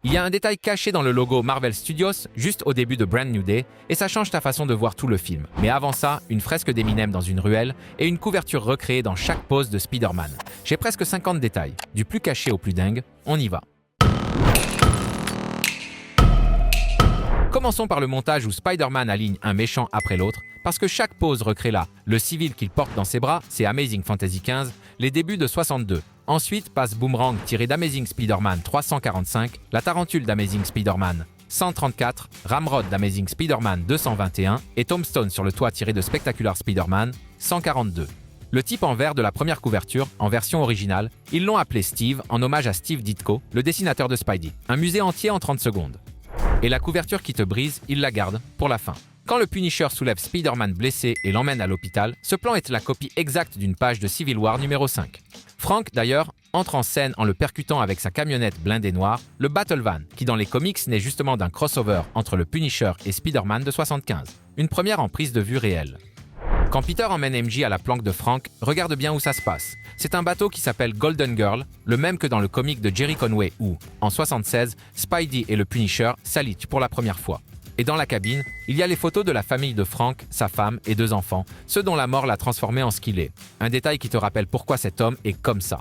Il y a un détail caché dans le logo Marvel Studios, juste au début de Brand New Day, et ça change ta façon de voir tout le film. Mais avant ça, une fresque d'Eminem dans une ruelle et une couverture recréée dans chaque pose de Spider-Man. J'ai presque 50 détails, du plus caché au plus dingue, on y va. Commençons par le montage où Spider-Man aligne un méchant après l'autre, parce que chaque pose recrée là, le civil qu'il porte dans ses bras, c'est Amazing Fantasy XV, les débuts de 62. Ensuite passe Boomerang tiré d'Amazing Spider-Man 345, la tarentule d'Amazing Spider-Man 134, Ramrod d'Amazing Spider-Man 221 et Tombstone sur le toit tiré de Spectacular Spider-Man 142. Le type en vert de la première couverture, en version originale, ils l'ont appelé Steve en hommage à Steve Ditko, le dessinateur de Spidey. Un musée entier en 30 secondes. Et la couverture qui te brise, il la garde pour la fin. Quand le Punisher soulève Spider-Man blessé et l'emmène à l'hôpital, ce plan est la copie exacte d'une page de Civil War numéro 5. Frank, d'ailleurs, entre en scène en le percutant avec sa camionnette blindée noire, le Battle Van, qui dans les comics naît justement d'un crossover entre le Punisher et Spider-Man de 75. Une première en prise de vue réelle. Quand Peter emmène MJ à la planque de Frank, regarde bien où ça se passe. C'est un bateau qui s'appelle Golden Girl, le même que dans le comic de Jerry Conway où, en 76, Spidey et le Punisher s'allient pour la première fois. Et dans la cabine, il y a les photos de la famille de Frank, sa femme et 2 enfants, ceux dont la mort l'a transformé en ce qu'il est. Un détail qui te rappelle pourquoi cet homme est comme ça.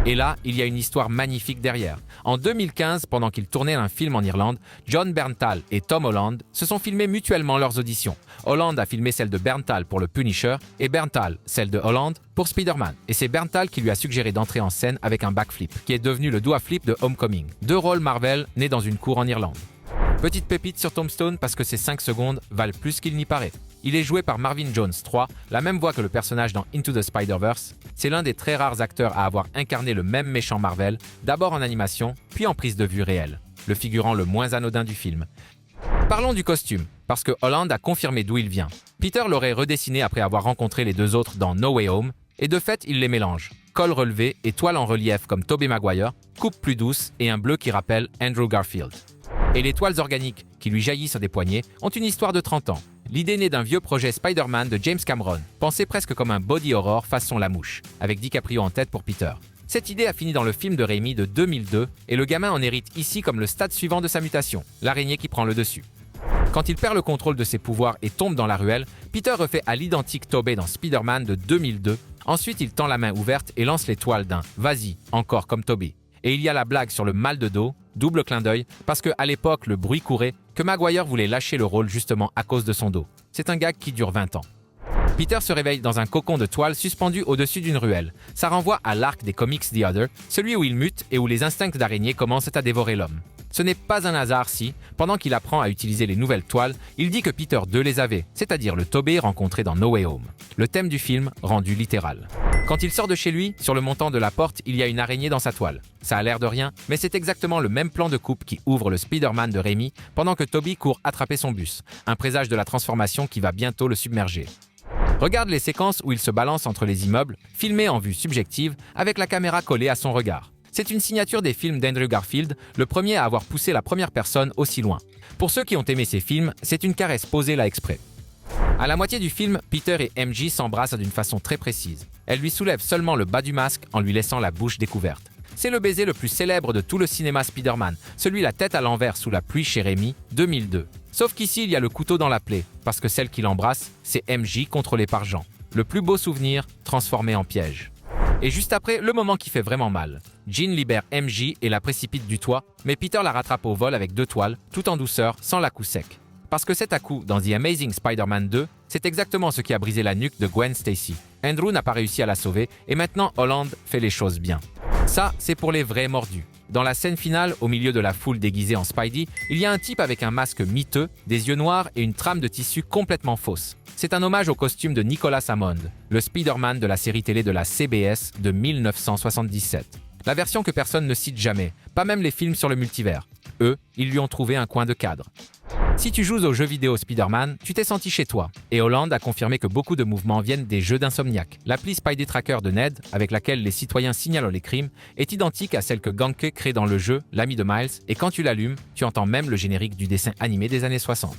Et là, il y a une histoire magnifique derrière. En 2015, pendant qu'ils tournaient un film en Irlande, John Berntal et Tom Holland se sont filmés mutuellement leurs auditions. Holland a filmé celle de Berntal pour le Punisher et Berntal celle de Holland pour Spider-Man. Et c'est Berntal qui lui a suggéré d'entrer en scène avec un backflip, qui est devenu le doigt flip de Homecoming. 2 rôles Marvel nés dans une cour en Irlande. Petite pépite sur Tombstone parce que ces 5 secondes valent plus qu'il n'y paraît. Il est joué par Marvin Jones 3, la même voix que le personnage dans Into the Spider-Verse. C'est l'un des très rares acteurs à avoir incarné le même méchant Marvel, d'abord en animation, puis en prise de vue réelle, le figurant le moins anodin du film. Parlons du costume, parce que Holland a confirmé d'où il vient. Peter l'aurait redessiné après avoir rencontré les 2 autres dans No Way Home, et de fait, il les mélange. Col relevé et toile en relief comme Tobey Maguire, coupe plus douce et un bleu qui rappelle Andrew Garfield. Et les toiles organiques, qui lui jaillissent des poignets, ont une histoire de 30 ans. L'idée naît d'un vieux projet Spider-Man de James Cameron, pensé presque comme un body horror façon La Mouche, avec DiCaprio en tête pour Peter. Cette idée a fini dans le film de Raimi de 2002, et le gamin en hérite ici comme le stade suivant de sa mutation, l'araignée qui prend le dessus. Quand il perd le contrôle de ses pouvoirs et tombe dans la ruelle, Peter refait à l'identique Tobey dans Spider-Man de 2002. Ensuite, il tend la main ouverte et lance les toiles d'un « Vas-y, encore comme Tobey ». Et il y a la blague sur le mal de dos, double clin d'œil, parce qu'à l'époque, le bruit courait que Maguire voulait lâcher le rôle justement à cause de son dos. C'est un gag qui dure 20 ans. Peter se réveille dans un cocon de toile suspendu au-dessus d'une ruelle. Ça renvoie à l'arc des comics The Other, celui où il mute et où les instincts d'araignée commencent à dévorer l'homme. Ce n'est pas un hasard si, pendant qu'il apprend à utiliser les nouvelles toiles, il dit que Peter 2 les avait, c'est-à-dire le Tobey rencontré dans No Way Home. Le thème du film rendu littéral. Quand il sort de chez lui, sur le montant de la porte, il y a une araignée dans sa toile. Ça a l'air de rien, mais c'est exactement le même plan de coupe qui ouvre le Spider-Man de Raimi pendant que Tobey court attraper son bus, un présage de la transformation qui va bientôt le submerger. Regarde les séquences où il se balance entre les immeubles, filmées en vue subjective, avec la caméra collée à son regard. C'est une signature des films d'Andrew Garfield, le premier à avoir poussé la première personne aussi loin. Pour ceux qui ont aimé ces films, c'est une caresse posée là exprès. À la moitié du film, Peter et MJ s'embrassent d'une façon très précise. Elle lui soulève seulement le bas du masque en lui laissant la bouche découverte. C'est le baiser le plus célèbre de tout le cinéma Spider-Man, celui la tête à l'envers sous la pluie chez Raimi, 2002. Sauf qu'ici, il y a le couteau dans la plaie, parce que celle qui l'embrasse, c'est MJ contrôlée par Jean. Le plus beau souvenir, transformé en piège. Et juste après, le moment qui fait vraiment mal. Jean libère MJ et la précipite du toit, mais Peter la rattrape au vol avec 2 toiles, tout en douceur, sans la coup sec. Parce que cet à-coup, dans The Amazing Spider-Man 2, c'est exactement ce qui a brisé la nuque de Gwen Stacy. Andrew n'a pas réussi à la sauver, et maintenant Holland fait les choses bien. Ça, c'est pour les vrais mordus. Dans la scène finale, au milieu de la foule déguisée en Spidey, il y a un type avec un masque miteux, des yeux noirs et une trame de tissu complètement fausse. C'est un hommage au costume de Nicholas Hammond, le Spider-Man de la série télé de la CBS de 1977. La version que personne ne cite jamais, pas même les films sur le multivers. Eux, ils lui ont trouvé un coin de cadre. Si tu joues aux jeux vidéo Spider-Man, tu t'es senti chez toi. Et Holland a confirmé que beaucoup de mouvements viennent des jeux d'Insomniac. L'appli Spidey Tracker de Ned, avec laquelle les citoyens signalent les crimes, est identique à celle que Ganke crée dans le jeu, l'ami de Miles, et quand tu l'allumes, tu entends même le générique du dessin animé des années 60.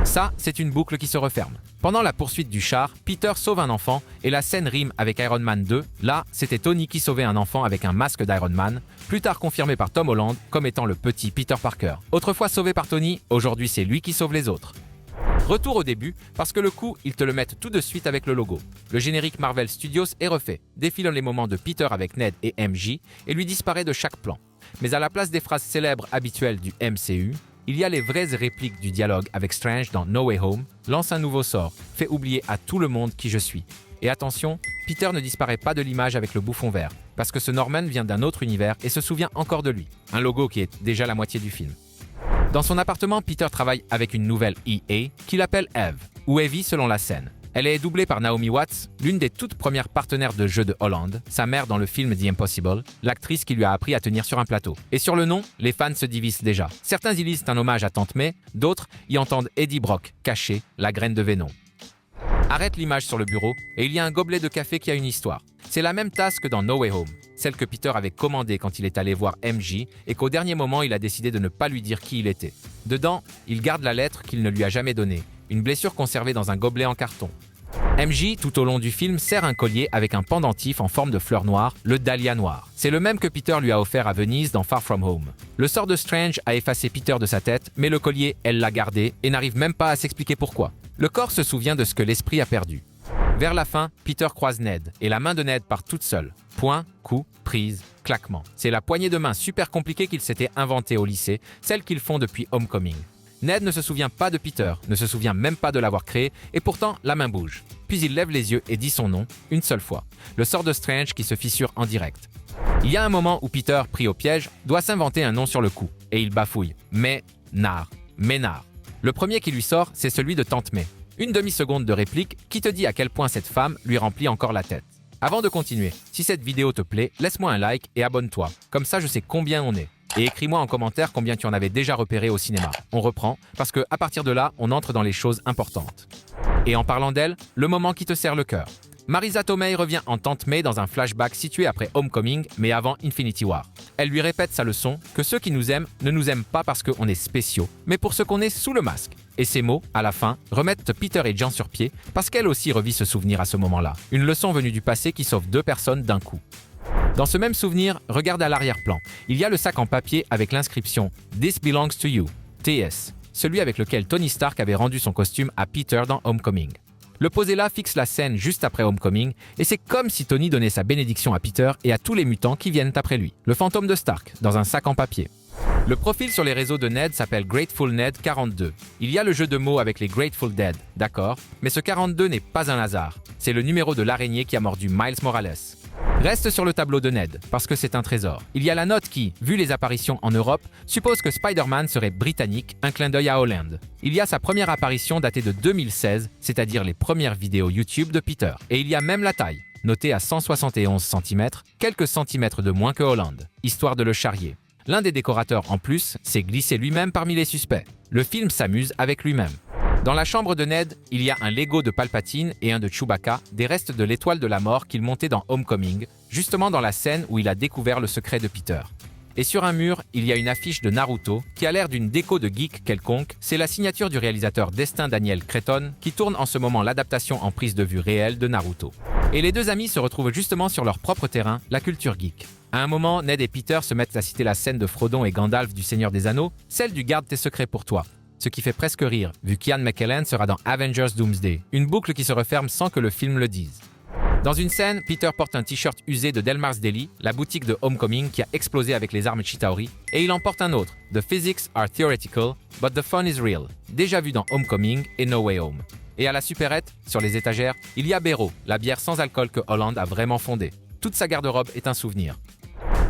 Ça, c'est une boucle qui se referme. Pendant la poursuite du char, Peter sauve un enfant et la scène rime avec Iron Man 2. Là, c'était Tony qui sauvait un enfant avec un masque d'Iron Man, plus tard confirmé par Tom Holland comme étant le petit Peter Parker. Autrefois sauvé par Tony, aujourd'hui c'est lui qui sauve les autres. Retour au début, parce que le coup, ils te le mettent tout de suite avec le logo. Le générique Marvel Studios est refait, défilent les moments de Peter avec Ned et MJ et lui disparaît de chaque plan. Mais à la place des phrases célèbres habituelles du MCU, il y a les vraies répliques du dialogue avec Strange dans No Way Home, lance un nouveau sort, fait oublier à tout le monde qui je suis. Et attention, Peter ne disparaît pas de l'image avec le bouffon vert, parce que ce Norman vient d'un autre univers et se souvient encore de lui. Un logo qui est déjà la moitié du film. Dans son appartement, Peter travaille avec une nouvelle EA qu'il appelle Eve, ou Evie selon la scène. Elle est doublée par Naomi Watts, l'une des toutes premières partenaires de jeu de Holland, sa mère dans le film The Impossible, l'actrice qui lui a appris à tenir sur un plateau. Et sur le nom, les fans se divisent déjà. Certains y lisent un hommage à Tante May, d'autres y entendent Eddie Brock, caché, la graine de Venom. Arrête l'image sur le bureau et il y a un gobelet de café qui a une histoire. C'est la même tasse que dans No Way Home, celle que Peter avait commandée quand il est allé voir MJ et qu'au dernier moment il a décidé de ne pas lui dire qui il était. Dedans, il garde la lettre qu'il ne lui a jamais donnée, une blessure conservée dans un gobelet en carton. MJ, tout au long du film, serre un collier avec un pendentif en forme de fleur noire, le dahlia noir. C'est le même que Peter lui a offert à Venise dans Far From Home. Le sort de Strange a effacé Peter de sa tête, mais le collier, elle l'a gardé et n'arrive même pas à s'expliquer pourquoi. Le corps se souvient de ce que l'esprit a perdu. Vers la fin, Peter croise Ned, et la main de Ned part toute seule. Point, coup, prise, claquement. C'est la poignée de main super compliquée qu'il s'était inventée au lycée, celle qu'ils font depuis Homecoming. Ned ne se souvient pas de Peter, ne se souvient même pas de l'avoir créé, et pourtant la main bouge. Puis il lève les yeux et dit son nom, une seule fois. Le sort de Strange qui se fissure en direct. Il y a un moment où Peter, pris au piège, doit s'inventer un nom sur le coup, et il bafouille. Ménard. Le premier qui lui sort, c'est celui de Tante May. Une demi-seconde de réplique qui te dit à quel point cette femme lui remplit encore la tête. Avant de continuer, si cette vidéo te plaît, laisse-moi un like et abonne-toi. Comme ça, je sais combien on est. Et écris-moi en commentaire combien tu en avais déjà repéré au cinéma. On reprend, parce qu'à partir de là, on entre dans les choses importantes. Et en parlant d'elle, le moment qui te serre le cœur. Marisa Tomei revient en Tante May dans un flashback situé après Homecoming, mais avant Infinity War. Elle lui répète sa leçon, que ceux qui nous aiment ne nous aiment pas parce qu'on est spéciaux, mais pour ce qu'on est sous le masque. Et ces mots, à la fin, remettent Peter et Jean sur pied, parce qu'elle aussi revit ce souvenir à ce moment-là. Une leçon venue du passé qui sauve 2 personnes d'un coup. Dans ce même souvenir, regarde à l'arrière-plan. Il y a le sac en papier avec l'inscription « This belongs to you », TS, celui avec lequel Tony Stark avait rendu son costume à Peter dans Homecoming. Le posé là fixe la scène juste après Homecoming, et c'est comme si Tony donnait sa bénédiction à Peter et à tous les mutants qui viennent après lui. Le fantôme de Stark, dans un sac en papier. Le profil sur les réseaux de Ned s'appelle Grateful Ned 42. Il y a le jeu de mots avec les Grateful Dead, d'accord, mais ce 42 n'est pas un hasard. C'est le numéro de l'araignée qui a mordu Miles Morales. Reste sur le tableau de Ned, parce que c'est un trésor. Il y a la note qui, vu les apparitions en Europe, suppose que Spider-Man serait britannique, un clin d'œil à Holland. Il y a sa première apparition datée de 2016, c'est-à-dire les premières vidéos YouTube de Peter. Et il y a même la taille, notée à 171 cm, quelques centimètres de moins que Holland, histoire de le charrier. L'un des décorateurs en plus s'est glissé lui-même parmi les suspects. Le film s'amuse avec lui-même. Dans la chambre de Ned, il y a un Lego de Palpatine et un de Chewbacca, des restes de l'étoile de la mort qu'il montait dans Homecoming, justement dans la scène où il a découvert le secret de Peter. Et sur un mur, il y a une affiche de Naruto qui a l'air d'une déco de geek quelconque. C'est la signature du réalisateur Destin Daniel Cretton qui tourne en ce moment l'adaptation en prise de vue réelle de Naruto. Et les deux amis se retrouvent justement sur leur propre terrain, la culture geek. À un moment, Ned et Peter se mettent à citer la scène de Frodon et Gandalf du Seigneur des Anneaux, celle du Garde tes secrets pour toi. Ce qui fait presque rire, vu qu'Ian McKellen sera dans Avengers Doomsday, une boucle qui se referme sans que le film le dise. Dans une scène, Peter porte un t-shirt usé de Delmar's Deli, la boutique de Homecoming qui a explosé avec les armes Chitauri, et il en porte un autre, The physics are theoretical, but the fun is real, déjà vu dans Homecoming et No Way Home. Et à la supérette, sur les étagères, il y a Béro, la bière sans alcool que Holland a vraiment fondée. Toute sa garde-robe est un souvenir.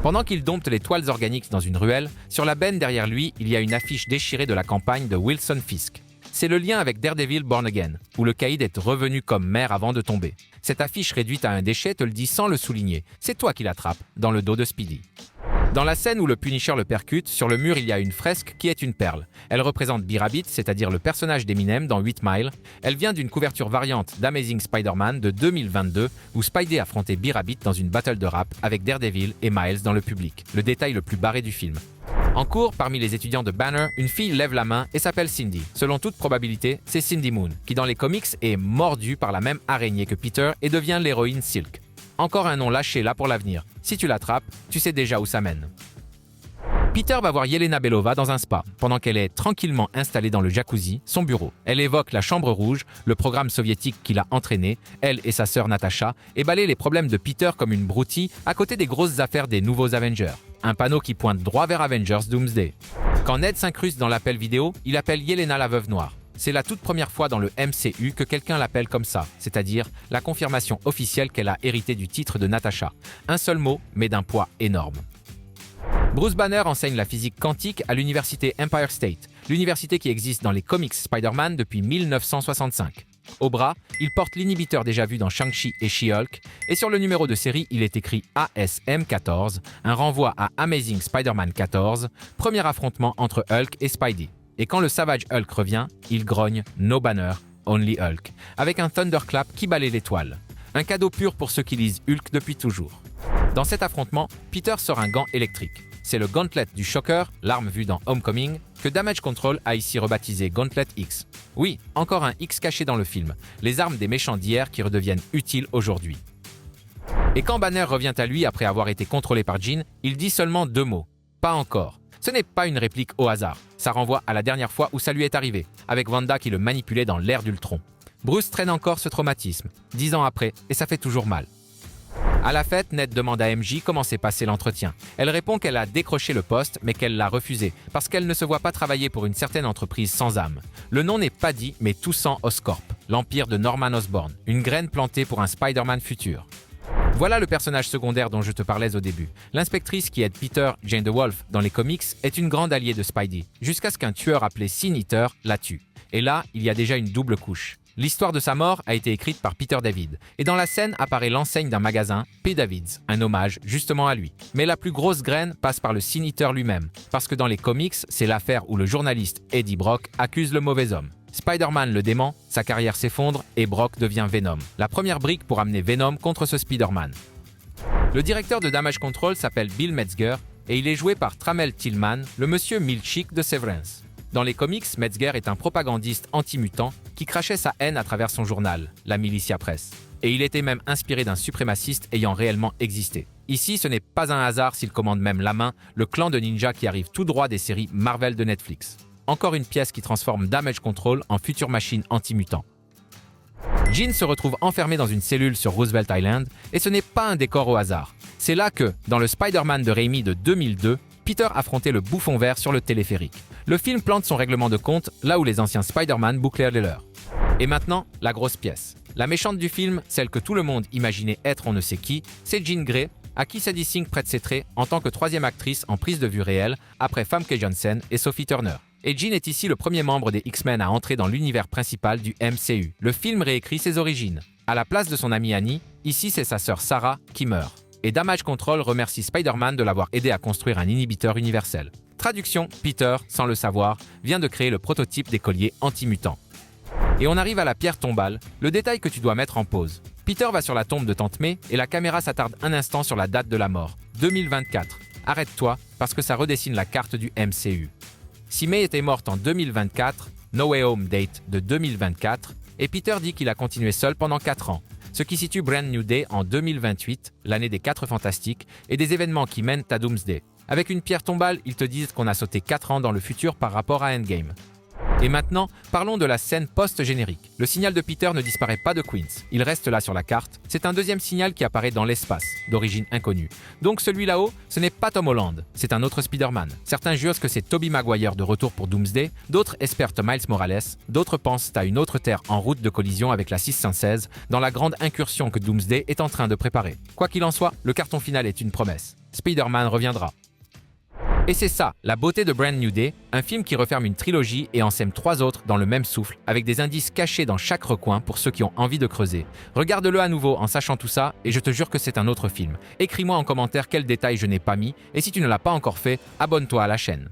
Pendant qu'il dompte les toiles organiques dans une ruelle, sur la benne derrière lui, il y a une affiche déchirée de la campagne de Wilson Fisk. C'est le lien avec Daredevil Born Again, où le caïd est revenu comme maire avant de tomber. Cette affiche réduite à un déchet te le dit sans le souligner. C'est toi qui l'attrapes, dans le dos de Speedy. Dans la scène où le Punisher le percute, sur le mur il y a une fresque qui est une perle. Elle représente B-Rabbit, c'est-à-dire le personnage d'Eminem dans 8 Mile. Elle vient d'une couverture variante d'Amazing Spider-Man de 2022 où Spidey affrontait B-Rabbit dans une battle de rap avec Daredevil et Miles dans le public, le détail le plus barré du film. En cours, parmi les étudiants de Banner, une fille lève la main et s'appelle Cindy. Selon toute probabilité, c'est Cindy Moon, qui dans les comics est mordue par la même araignée que Peter et devient l'héroïne Silk. Encore un nom lâché là pour l'avenir. Si tu l'attrapes, tu sais déjà où ça mène. Peter va voir Yelena Belova dans un spa, pendant qu'elle est tranquillement installée dans le jacuzzi, son bureau. Elle évoque la Chambre Rouge, le programme soviétique qui l'a entraînée, elle et sa sœur Natasha, et balaye les problèmes de Peter comme une broutille à côté des grosses affaires des nouveaux Avengers. Un panneau qui pointe droit vers Avengers Doomsday. Quand Ned s'incruste dans l'appel vidéo, il appelle Yelena la veuve noire. C'est la toute première fois dans le MCU que quelqu'un l'appelle comme ça, c'est-à-dire la confirmation officielle qu'elle a hérité du titre de Natasha. Un seul mot, mais d'un poids énorme. Bruce Banner enseigne la physique quantique à l'université Empire State, l'université qui existe dans les comics Spider-Man depuis 1965. Au bras, il porte l'inhibiteur déjà vu dans Shang-Chi et She-Hulk, et sur le numéro de série, il est écrit ASM-14, un renvoi à Amazing Spider-Man 14, premier affrontement entre Hulk et Spidey. Et quand le Savage Hulk revient, il grogne « No Banner, Only Hulk », avec un Thunderclap qui balaye l'étoile. Un cadeau pur pour ceux qui lisent Hulk depuis toujours. Dans cet affrontement, Peter sort un gant électrique. C'est le Gauntlet du Shocker, l'arme vue dans Homecoming, que Damage Control a ici rebaptisé Gauntlet X. Oui, encore un X caché dans le film, les armes des méchants d'hier qui redeviennent utiles aujourd'hui. Et quand Banner revient à lui après avoir été contrôlé par Jean, il dit seulement 2 mots. Pas encore. Ce n'est pas une réplique au hasard, ça renvoie à la dernière fois où ça lui est arrivé, avec Wanda qui le manipulait dans l'ère d'Ultron. Bruce traîne encore ce traumatisme, 10 ans après, et ça fait toujours mal. À la fête, Ned demande à MJ comment s'est passé l'entretien. Elle répond qu'elle a décroché le poste, mais qu'elle l'a refusé, parce qu'elle ne se voit pas travailler pour une certaine entreprise sans âme. Le nom n'est pas dit, mais tout sent Oscorp, l'empire de Norman Osborn, une graine plantée pour un Spider-Man futur. Voilà le personnage secondaire dont je te parlais au début. L'inspectrice qui aide Peter, Jane the Wolf, dans les comics, est une grande alliée de Spidey, jusqu'à ce qu'un tueur appelé Sin Eater la tue. Et là, il y a déjà une double couche. L'histoire de sa mort a été écrite par Peter David, et dans la scène apparaît l'enseigne d'un magasin, P. David's, un hommage justement à lui. Mais la plus grosse graine passe par le Sin Eater lui-même, parce que dans les comics, c'est l'affaire où le journaliste Eddie Brock accuse le mauvais homme. Spider-Man le dément, sa carrière s'effondre et Brock devient Venom, la première brique pour amener Venom contre ce Spider-Man. Le directeur de Damage Control s'appelle Bill Metzger, et il est joué par Tramel Tillman, le monsieur Milchick de Severance. Dans les comics, Metzger est un propagandiste anti-mutant qui crachait sa haine à travers son journal, la Militia Press. Et il était même inspiré d'un suprémaciste ayant réellement existé. Ici, ce n'est pas un hasard s'il commande même la main, le clan de ninjas qui arrive tout droit des séries Marvel de Netflix. Encore une pièce qui transforme Damage Control en future machine anti-mutant. Jean se retrouve enfermé dans une cellule sur Roosevelt Island, et ce n'est pas un décor au hasard. C'est là que, dans le Spider-Man de Raimi de 2002, Peter affrontait le bouffon vert sur le téléphérique. Le film plante son règlement de compte là où les anciens Spider-Man bouclaient les leurs. Et maintenant, la grosse pièce. La méchante du film, celle que tout le monde imaginait être on ne sait qui, c'est Jean Grey, à qui Sadie Sink prête ses traits en tant que troisième actrice en prise de vue réelle, après Famke Janssen et Sophie Turner. Et Jean est ici le premier membre des X-Men à entrer dans l'univers principal du MCU. Le film réécrit ses origines. À la place de son amie Annie, ici c'est sa sœur Sarah qui meurt. Et Damage Control remercie Spider-Man de l'avoir aidé à construire un inhibiteur universel. Traduction, Peter, sans le savoir, vient de créer le prototype des colliers anti-mutants. Et on arrive à la pierre tombale, le détail que tu dois mettre en pause. Peter va sur la tombe de Tante May et la caméra s'attarde un instant sur la date de la mort, 2024. Arrête-toi, parce que ça redessine la carte du MCU. Si May était morte en 2024, No Way Home date de 2024, et Peter dit qu'il a continué seul pendant 4 ans. Ce qui situe Brand New Day en 2028, l'année des 4 Fantastiques, et des événements qui mènent à Doomsday. Avec une pierre tombale, ils te disent qu'on a sauté 4 ans dans le futur par rapport à Endgame. Et maintenant, parlons de la scène post-générique. Le signal de Peter ne disparaît pas de Queens, il reste là sur la carte. C'est un deuxième signal qui apparaît dans l'espace, d'origine inconnue. Donc celui là-haut, ce n'est pas Tom Holland, c'est un autre Spider-Man. Certains jurent que c'est Tobey Maguire de retour pour Doomsday, d'autres espèrent Miles Morales, d'autres pensent à une autre Terre en route de collision avec la 616, dans la grande incursion que Doomsday est en train de préparer. Quoi qu'il en soit, le carton final est une promesse. Spider-Man reviendra. Et c'est ça, la beauté de Brand New Day, un film qui referme une trilogie et en sème 3 autres dans le même souffle, avec des indices cachés dans chaque recoin pour ceux qui ont envie de creuser. Regarde-le à nouveau en sachant tout ça, et je te jure que c'est un autre film. Écris-moi en commentaire quels détails je n'ai pas mis, et si tu ne l'as pas encore fait, abonne-toi à la chaîne.